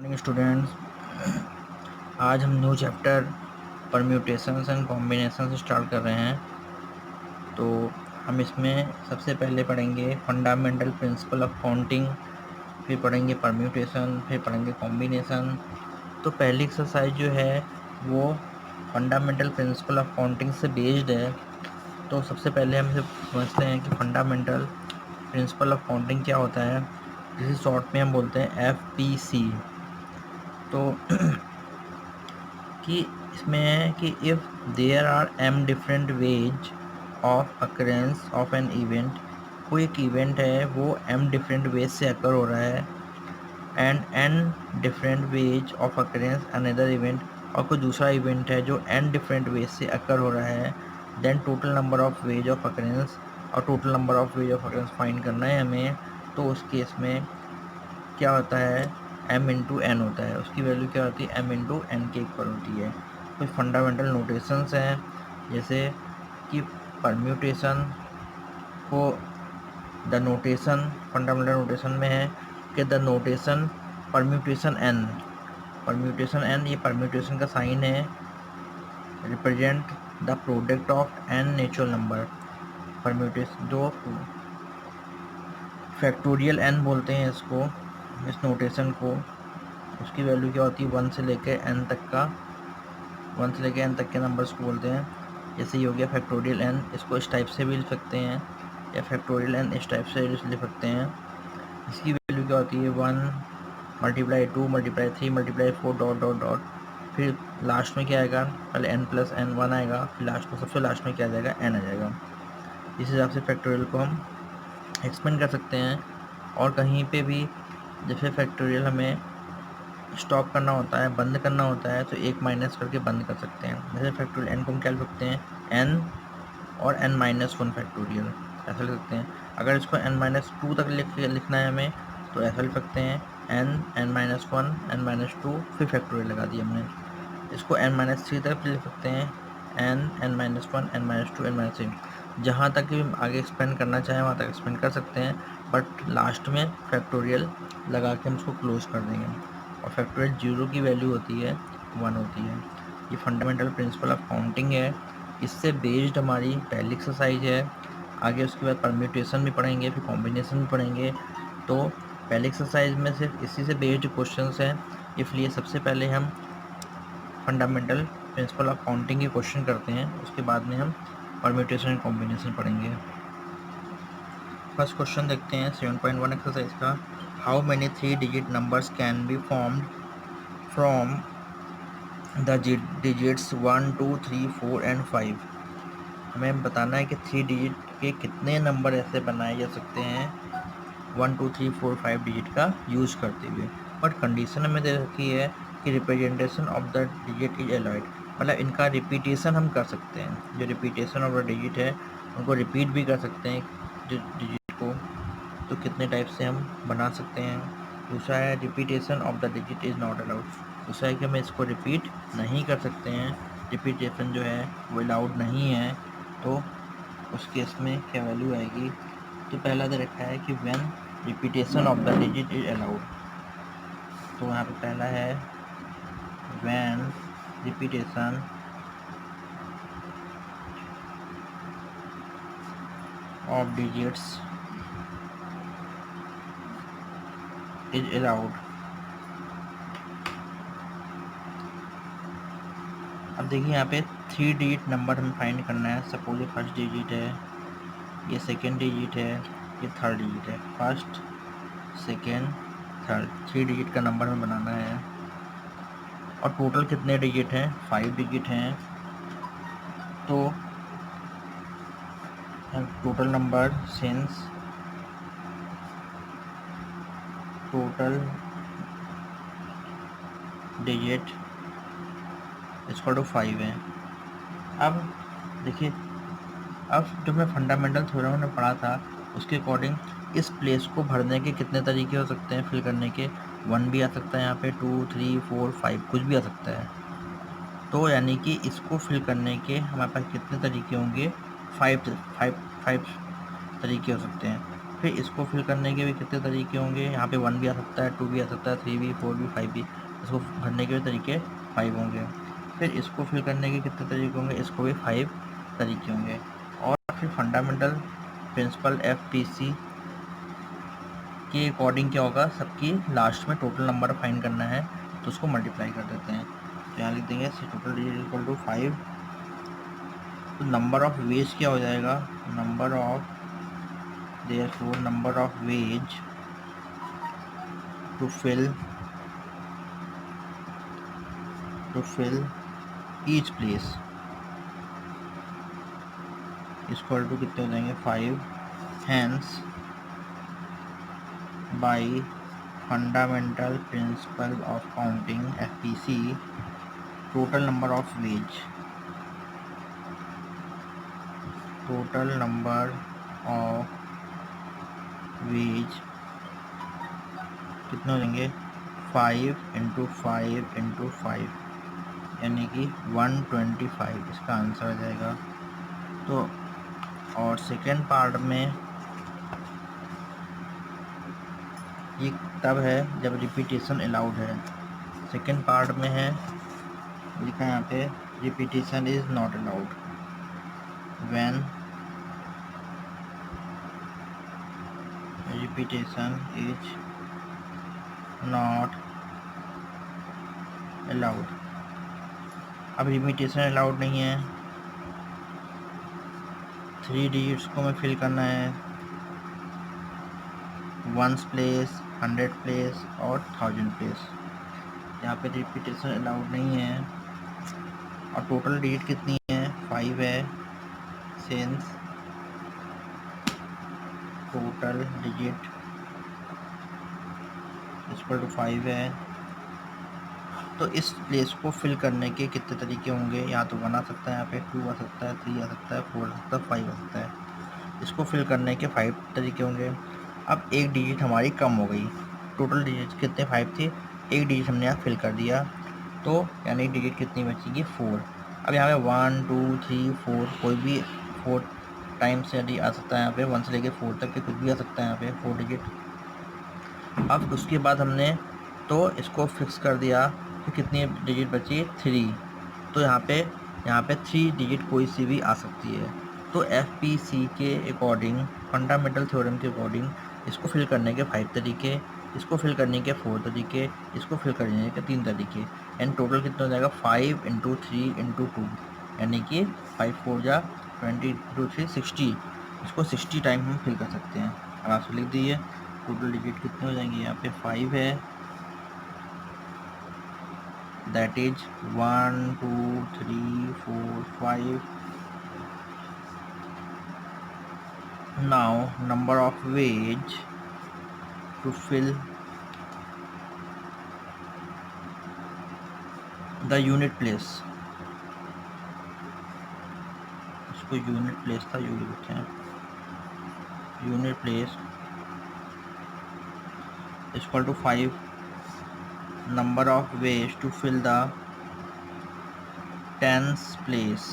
Morning students, आज हम new chapter permutations and combinations start कर रहे हैं। तो हम इसमें सबसे पहले पढ़ेंगे फंडामेंटल प्रिंसिपल ऑफ काउंटिंग, फिर पढ़ेंगे परम्यूटेशन, फिर पढ़ेंगे कॉम्बिनेशन। तो पहली एक्सरसाइज जो है वो फंडामेंटल प्रिंसिपल ऑफ काउंटिंग से बेस्ड है। तो सबसे पहले हम इसे समझते हैं कि फंडामेंटल प्रिंसिपल ऑफ काउंटिंग क्या होता है, जिसे शॉर्ट में हम बोलते हैं FPC। तो कि इसमें है कि if there are m different ways of occurrence of an event, कोई एक इवेंट है वो m डिफरेंट वेज से अकर हो रहा है, and n different ways of occurrence another event, और कोई दूसरा इवेंट है जो n डिफरेंट वेज से अकर हो रहा है, then total number of ways of occurrence, और total number of ways of occurrence find करना है हमें। तो उस केस में क्या होता है, m इंटू एन होता है, उसकी वैल्यू क्या होती है, m इंटू एन के इक्वल होती है। कुछ फंडामेंटल नोटेशंस हैं, जैसे कि परम्यूटेशन को द नोटेशन फंडामेंटल नोटेशन में है कि द नोटेशन परम्यूटेशन n, ये परम्यूटेशन का साइन है, represent the product of n natural number. Permutation जो फैक्टोरियल n बोलते हैं इसको, इस नोटेशन को, उसकी वैल्यू क्या होती है, 1 से लेकर n तक के नंबर्स को बोलते हैं। जैसे ये हो गया फैक्टोरियल n, इसको इस टाइप से भी लिख सकते हैं, या फैक्टोरियल n इस टाइप से लिख सकते हैं। इसकी वैल्यू क्या होती है, 1 multiply 2 multiply 3 multiply 4 dot dot dot, फिर लास्ट में क्या आएगा, पहले n प्लस n 1 आएगा, फिर लास्ट में सबसे लास्ट में क्या आ जाएगा, n आ जाएगा। इस हिसाब से फैक्टोरियल को हम एक्सपेंड कर सकते हैं। और कहीं पे भी जैसे फैक्टोरियल हमें स्टॉप करना होता है, बंद करना होता है, तो एक माइनस करके बंद कर सकते हैं। जैसे फैक्टोरियल n को हम क्या लिख सकते हैं, n और n-1 फैक्टोरियल, ऐसा लिख सकते हैं। अगर इसको n-2 तक लिखना है हमें, तो ऐसा लिख सकते हैं, n-1 n-2, फिर फैक्टोरियल लगा दिया हमने। इसको n-3 तक लिख सकते हैं, n-1 n-2 n-3, जहाँ तक भी आगे एक्सपेंड करना चाहें वहाँ तक एक्सपेंड कर सकते हैं, बट लास्ट में फैक्टोरियल लगा के हम उसको क्लोज कर देंगे। और फैक्टोरियल 0 की वैल्यू होती है 1 होती है। ये फंडामेंटल प्रिंसिपल ऑफ काउंटिंग है, इससे बेस्ड हमारी पहली एक्सरसाइज है। आगे उसके बाद परम्यूटेशन भी पढ़ेंगे, फिर कॉम्बिनेशन भी पढ़ेंगे। तो पहली एक्सरसाइज में सिर्फ इसी से बेस्ड क्वेश्चंस हैं, इसलिए सबसे पहले हम फंडामेंटल प्रिंसिपल ऑफ काउंटिंग के क्वेश्चन करते हैं, उसके बाद में हम परम्यूटेशन एंड कॉम्बिनेशन पढ़ेंगे। फर्स्ट क्वेश्चन देखते हैं 7.1 एक्सरसाइज का। How many 3 digit numbers can be formed from the digits 1 2 3 4 and 5। हमें बताना है कि 3 डिजिट के कितने नंबर ऐसे बनाए जा सकते हैं 1 2 3 4 5 डिजिट का यूज़ करते हुए। बट कंडीशन हमें दे रखी है कि representation of the digit is allowed, मतलब इनका रिपीटेशन हम कर सकते हैं। जो रिपीटेशन ऑफ द डिजिट है उनको रिपीट भी कर सकते हैं डिजिट को, तो कितने टाइप से हम बना सकते हैं। दूसरा है repetition of the digit is not allowed, दूसरा है कि हम इसको रिपीट नहीं कर सकते हैं, रिपीटेशन जो है वो अलाउड नहीं है। तो उस केस में क्या वैल्यू आएगी, तो पहला दे रखा है कि when repetition of the digit is allowed, तो यहाँ पे पहला है when repetition of digits is allowed. अब देखिए यहाँ पे 3 डिजिट नंबर हमें फाइंड करना है। सपोज ये फर्स्ट डिजिट है, ये सेकेंड डिजिट है, ये थर्ड डिजिट है। फर्स्ट सेकेंड थर्ड 3 डिजिट का नंबर हमें बनाना है। और टोटल कितने डिजिट हैं, 5 डिजिट हैं। तो total number since total digit इसका टू 5 है। अब देखिए, अब जो मैं फंडामेंटल थ्योरम में पढ़ा था उसके अकॉर्डिंग इस प्लेस को भरने के कितने तरीके हो सकते हैं, फिल करने के 1 भी आ सकता है, यहाँ पे 2 3 4 5 कुछ भी आ सकता है। तो यानी कि इसको फिल करने के हमारे पास कितने तरीके होंगे, 5 तरीके हो सकते हैं। फिर इसको फिल करने के भी कितने तरीके होंगे, यहाँ पे 1 भी आ सकता है, 2 भी आ सकता है, 3 भी, 4 भी, 5 भी, इसको भरने के भी तरीके 5 होंगे। फिर इसको फिल करने के कितने तरीके होंगे, इसको भी 5 तरीके होंगे। और फिर फंडामेंटल प्रिंसिपल FPC के अकॉर्डिंग क्या होगा, सबकी लास्ट में टोटल नंबर फाइंड करना है, तो उसको मल्टीप्लाई कर देते हैं। तो यहाँ लिख देंगे टोटल डिजिट इक्वल टू 5। तो नंबर ऑफ वेज क्या हो जाएगा, number of therefore number of wage to fill each place equal to कितने हो जाएंगे 5। Hence by fundamental principle of counting FPC total number of wage कितने हो जाएंगे 5 इंटू 5 इंटू 5 यानी कि 125 इसका आंसर आ जाएगा। तो और सेकेंड पार्ट में ये तब है जब रिपीटेशन अलाउड है। सेकेंड पार्ट में है लिखा है यहाँ पे repetition is not allowed when repetition is not allowed. अब रिपीटेशन अलाउड नहीं है, 3 डिजिट्स को हमें फिल करना है, 1s प्लेस, 100 प्लेस और 1000 प्लेस। यहाँ पे रिपीटेशन अलाउड नहीं है। और टोटल डिजिट कितनी है 5 है, since total digit equal to 5 है। तो इस प्लेस को फिल करने के कितने तरीके होंगे, या तो 1 आ सकता है, यहाँ पे 2 आ सकता है, 3 आ सकता है, 4 आ सकता है, 5 आ सकता है। इसको फिल करने के 5 तरीके होंगे। अब एक डिजिट हमारी कम हो गई, टोटल डिजिट कितने 5 थे, एक डिजिट हमने यहाँ फिल कर दिया, तो यानी डिजिट कितनी बचेगी 4। अब यहाँ पे 1 2 3 4 कोई भी 4 टाइम्स यदि आ सकता है, यहाँ पे 1 से लेके 4 तक के कुछ भी आ सकता है यहाँ पे 4 डिजिट। अब उसके बाद हमने तो इसको फिक्स कर दिया कि कितनी डिजिट बची 3। तो यहाँ पे 3 डिजिट कोई सी भी आ सकती है। तो FPC के अकॉर्डिंग, फंडामेंटल थ्योरम के अकॉर्डिंग इसको फिल करने के 5 तरीके, इसको फिल करने के 4 तरीके, इसको फिल करने के 3 तरीके, एंड टोटल कितना हो जाएगा 5 इंटू 3 इंटू 2 यानी कि 5 4 जा 20 इंटू 3 60। इसको 60 टाइम हम फिल कर सकते हैं। अब आप लिख दीजिए टोटल डिजिट कितने हो जाएंगे, यहाँ पे 5 है, that is 1 2 3 4 5। now number of wage to fill the unit place, इसको यूनिट प्लेस था यू लिखते हैं, unit place equal to 5 number of ways to fill the tens place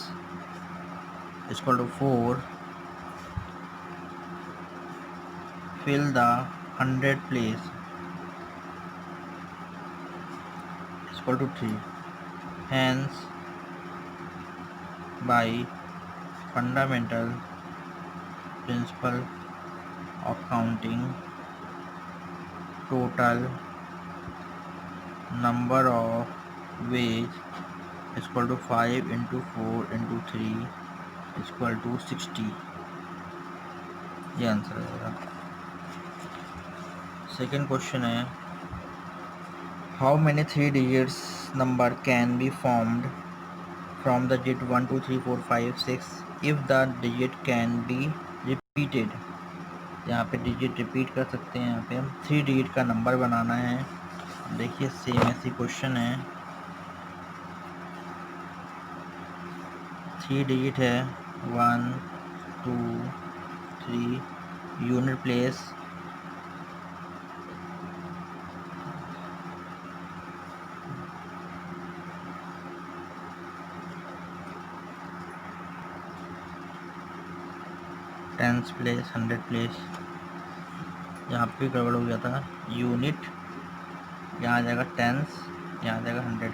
equal to 4 fill the 100 place equal to 3। hence by fundamental principle of counting total number of wage equal to 5 into 4 into 3 equal to 60। ये answer आएगा। Second question है how many 3 digits number can be formed from the digit 1 2 3 4 5 6 if the digit can be repeated. यहाँ पे digit repeat कर सकते हैं, यहाँ पे हम 3 डिजिट का नंबर बनाना है। देखिए सेम ऐसी क्वेश्चन है, 3 डिजिट है 1 2 3, unit place tens place 100 place. यहाँ पे गड़बड़ हो गया था। यूनिट, यहाँ आ जाएगा टेंस, यहाँ आ जाएगा 100।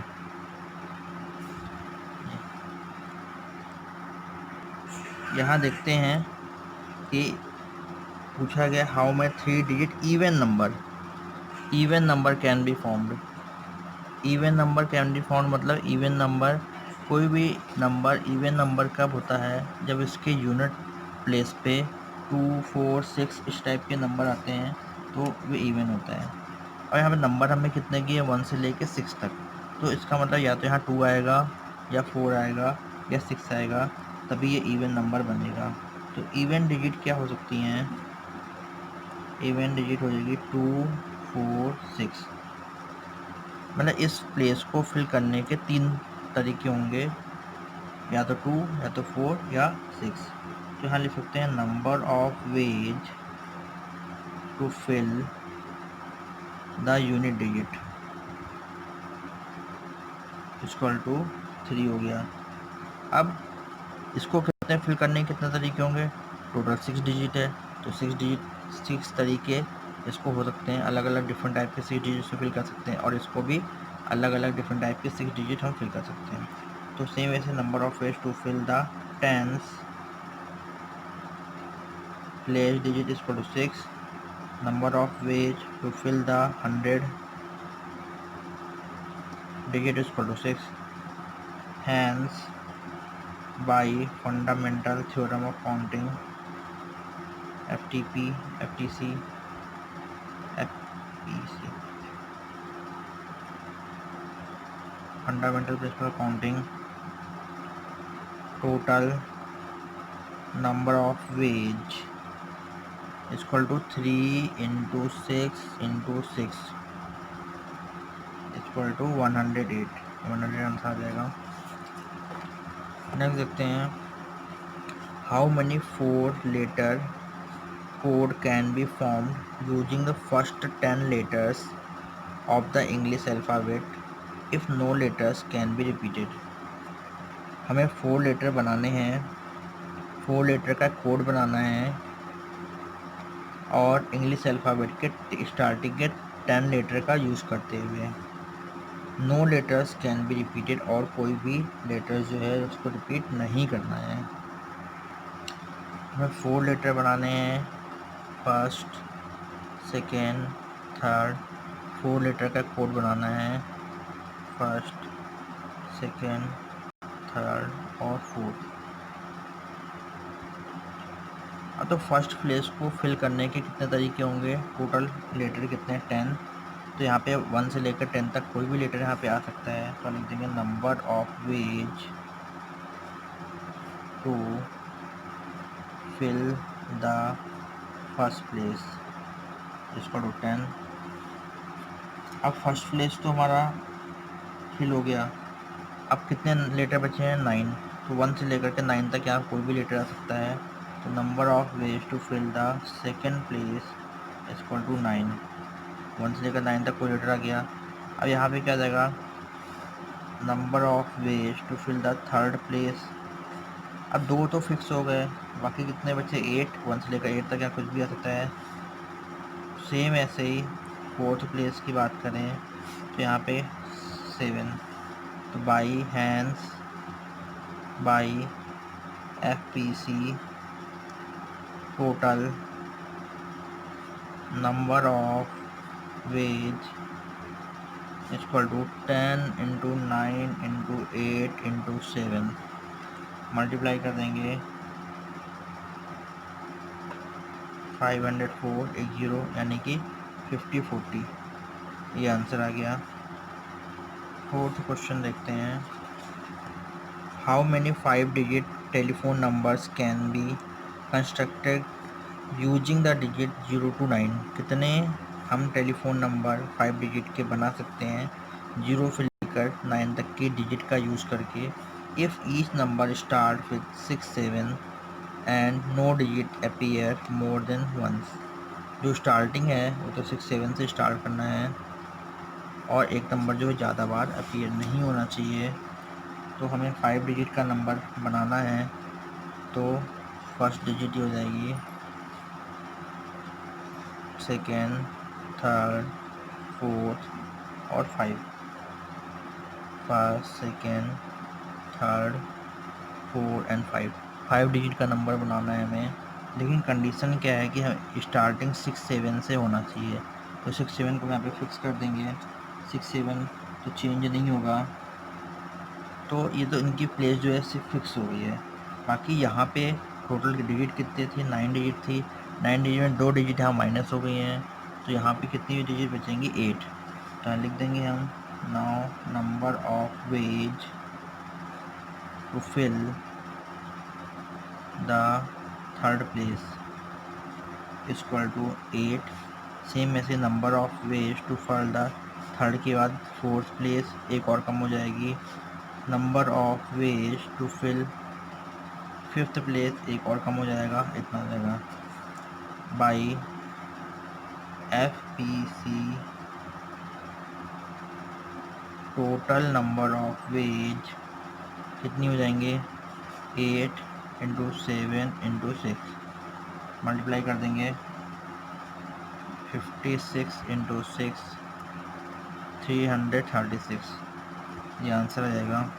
यहाँ देखते हैं कि पूछा गया how many 3 digit even number can be formed. Even number can be formed मतलब इवन नंबर, कोई भी नंबर इवन नंबर कब होता है, जब इसके यूनिट प्लेस पे 2, 4, 6 इस टाइप के नंबर आते हैं तो वे इवन होता है। और यहाँ पे नंबर हमें कितने की है, 1 से लेके 6 तक, तो इसका मतलब या तो यहाँ 2 आएगा या 4 आएगा या 6 आएगा, तभी ये इवन नंबर बनेगा। तो इवन डिजिट क्या हो सकती हैं, इवन डिजिट हो जाएगी 2, 4, 6। मतलब इस प्लेस को फिल करने के 3 तरीके होंगे, या तो 2 या तो 4 या 6। तो यहाँ लिख सकते हैं number of ways to fill the unit digit equal to 3 हो गया। अब इसको कितने फिल करने के कितने तरीके होंगे, टोटल 6 डिजिट है, तो 6 तरीके इसको हो सकते हैं, अलग अलग डिफरेंट टाइप के 6 डिजिट से फिल कर सकते हैं, और इसको भी अलग अलग डिफरेंट टाइप के 6 डिजिट हम फिल कर सकते हैं। तो सेम वैसे number of ways to fill the tens place digit is equal to 6, number of ways to fill the 100 digit is equal to 6. Hence, by fundamental theorem of counting FTP, FTC, FPC, fundamental principle of counting, total number of wage is equal to 3 into 6 into 6 is equal to 108। 100 answer आ जाएगा। Next देखते हैं, how many 4 letter code can be formed using the first 10 letters of the English alphabet if no letters can be repeated। हमें 4 letter बनाने हैं, 4 letter का code बनाना है, और English alphabet के स्टार्टिंग के 10 लेटर का यूज़ करते हुए। No letters can be repeated, और कोई भी लेटर जो है उसको रिपीट नहीं करना है। हमें 4 लेटर बनाने हैं, फर्स्ट, सेकेंड, थर्ड, 4 लेटर का कोड बनाना है, फर्स्ट, सेकेंड, थर्ड और फोर्थ। तो फर्स्ट प्लेस को फिल करने के कितने तरीके होंगे, टोटल लेटर कितने हैं, 10। तो यहाँ पे 1 से लेकर 10 तक कोई भी लेटर यहाँ पे आ सकता है, तो लिख देंगे number of ways to fill the first place इसका टू 10। अब फर्स्ट प्लेस तो हमारा फिल हो गया, अब कितने लेटर बचे हैं, 9। तो 1 से लेकर के 9 तक यहाँ कोई भी लेटर आ सकता है, तो number of ways to fill the second place equal to 9। 1 से लेकर 9 तक कोई लेटर आ गया। अब यहाँ पे क्या जाएगा, number of ways to fill the third place. अब 2 तो फिक्स हो गए, बाकी कितने बचे, 8। 1 से लेकर 8 तक यहाँ कुछ भी आ सकता है। सेम ऐसे ही फोर्थ प्लेस की बात करें तो यहाँ पे 7, तो by hands by FPC total number of ways equal to 10 into 9 into 8 into 7, multiply कर देंगे 504 एक 0 यानी कि 5040, ये आंसर आ गया। फोर्थ क्वेश्चन देखते हैं, how many 5 digit telephone numbers can be constructed using the digit 0 to 9। कितने हम टेलीफोन नंबर 5 डिजिट के बना सकते हैं 0 से लेकर 9 तक के डिजिट का यूज़ करके, if each number start with 6, 7 and no digit appear more than once. जो स्टार्टिंग है वो तो 6, 7 से स्टार्ट करना है, और एक नंबर जो है ज़्यादा बार अपीयर नहीं होना चाहिए। तो हमें 5 डिजिट का नंबर बनाना है, तो फर्स्ट डिजिट हो जाएगी सेकेंड, थर्ड, फोर्थ और 5। First, second, third, 4 and 5। 5 digit का नंबर बनाना है हमें, लेकिन कंडीशन क्या है कि हम स्टार्टिंग 6 7 से होना चाहिए। तो 6 7 को यहाँ पे फिक्स कर देंगे। 6 7 तो चेंज नहीं होगा, तो ये तो इनकी प्लेस जो है सिर्फ फिक्स हो गई है। बाकी यहाँ पे टोटल डिजिट कितनी थी, 9 डिजिट थी। 9 डिजिट में 2 डिजिट यहाँ माइनस हो गई हैं, तो यहाँ पे कितनी डिजिट बचेंगी, 8। तो यहाँ लिख देंगे हम, now number of ways to fill the third place equal to 8। Same ऐसे number of ways to fill the third के बाद फोर्थ प्लेस एक और कम हो जाएगी। Number of ways to fill fifth place एक और कम हो जाएगा, इतना हो जाएगा। By FPC total number of ways कितनी हो जाएंगे, 8 इंटू 7 इंटू 6 मल्टीप्लाई कर देंगे। 56 इंटू 6 336, ये आंसर आ जाएगा।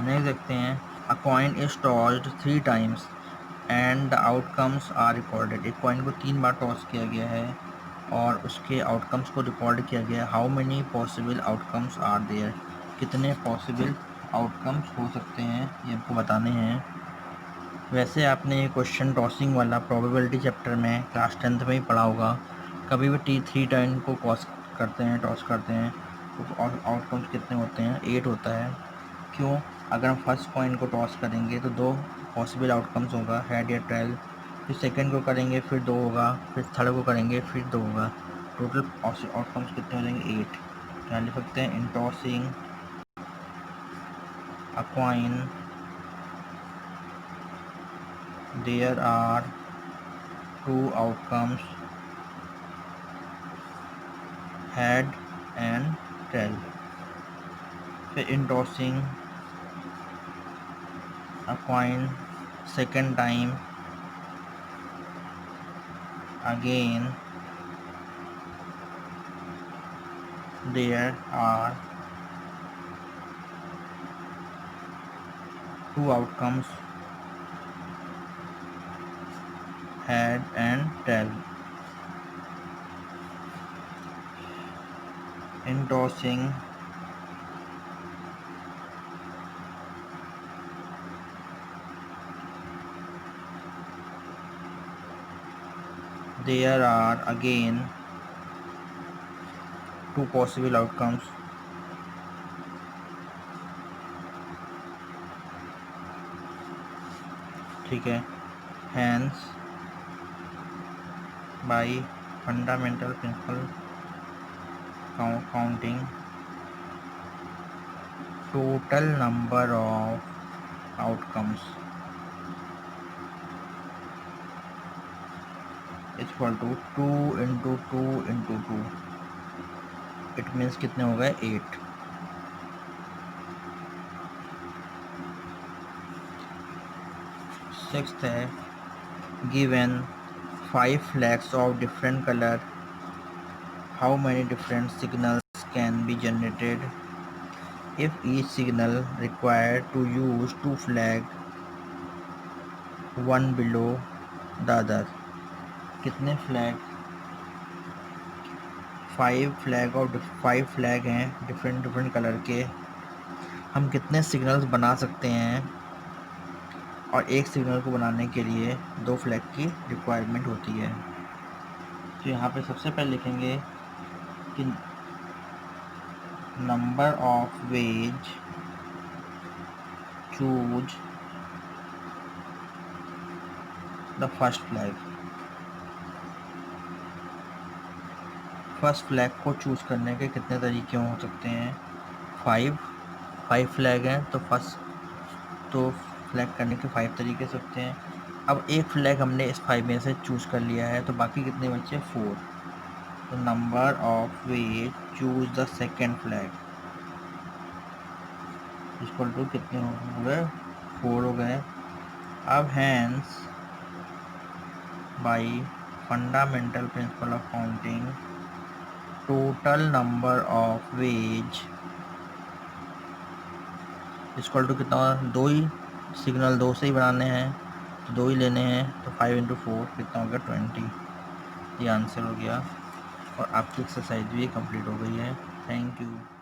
नहीं सकते हैं, a coin is tossed 3 times and the outcomes are recorded. एक कॉइन को 3 बार टॉस किया गया है और उसके आउटकम्स को रिकॉर्ड किया गया है। How many possible outcomes are there, कितने पॉसिबल आउटकम्स हो सकते हैं, ये आपको बताने हैं। वैसे आपने ये क्वेश्चन टॉसिंग वाला प्रोबेबिलिटी चैप्टर में क्लास 10th में ही पढ़ा होगा। कभी भी 3 टाइम को टॉस करते हैं तो आउटकम्स कितने होते हैं, 8 होता है। क्यों, अगर हम फर्स्ट कॉइन को टॉस करेंगे तो 2 पॉसिबल आउटकम्स होगा, हेड या टेल। फिर सेकंड को करेंगे फिर 2 होगा, फिर थर्ड को करेंगे फिर 2 होगा। टोटल आउटकम्स कितने हो जाएंगे, 8। यहाँ लिख सकते हैं, in tossing a coin there are 2 outcomes, head and tail. फिर in tossing a coin second time again there are 2 outcomes, head and tail. In tossing there are again 2 possible outcomes, ठीक है। Hence by fundamental principle counting total number of outcomes is equal to 2 into 2 into 2। It means कितने हो गए, 8। Sixth है, given 5 flags of different color, how many different signals can be generated if each signal required to use 2 flag, one below the other। कितने flag, 5 flag हैं different colour के। हम कितने signals बना सकते हैं, और एक सिग्नल को बनाने के लिए 2 फ्लैग की रिक्वायरमेंट होती है। तो यहाँ पे सबसे पहले लिखेंगे कि number of ways choose the first flag को चूज़ करने के कितने तरीके हो सकते हैं, 5 फ्लैग हैं तो फ्लैग करने के 5 तरीके सकते हैं। अब एक फ्लैग हमने इस 5 में से चूज़ कर लिया है, तो बाकी कितने बचे, 4। तो number of ways choose the second flag equal to कितने हो गए, 4 हो गए। अब hence by fundamental principle of counting total number of ways equal to कितना, दो ही सिग्नल, दो से ही बनाने हैं तो दो ही लेने हैं, तो 5 इंटू 4 कितना हो गया 20। ये आंसर हो गया और आपकी एक्सरसाइज भी कंप्लीट हो गई है। Thank you.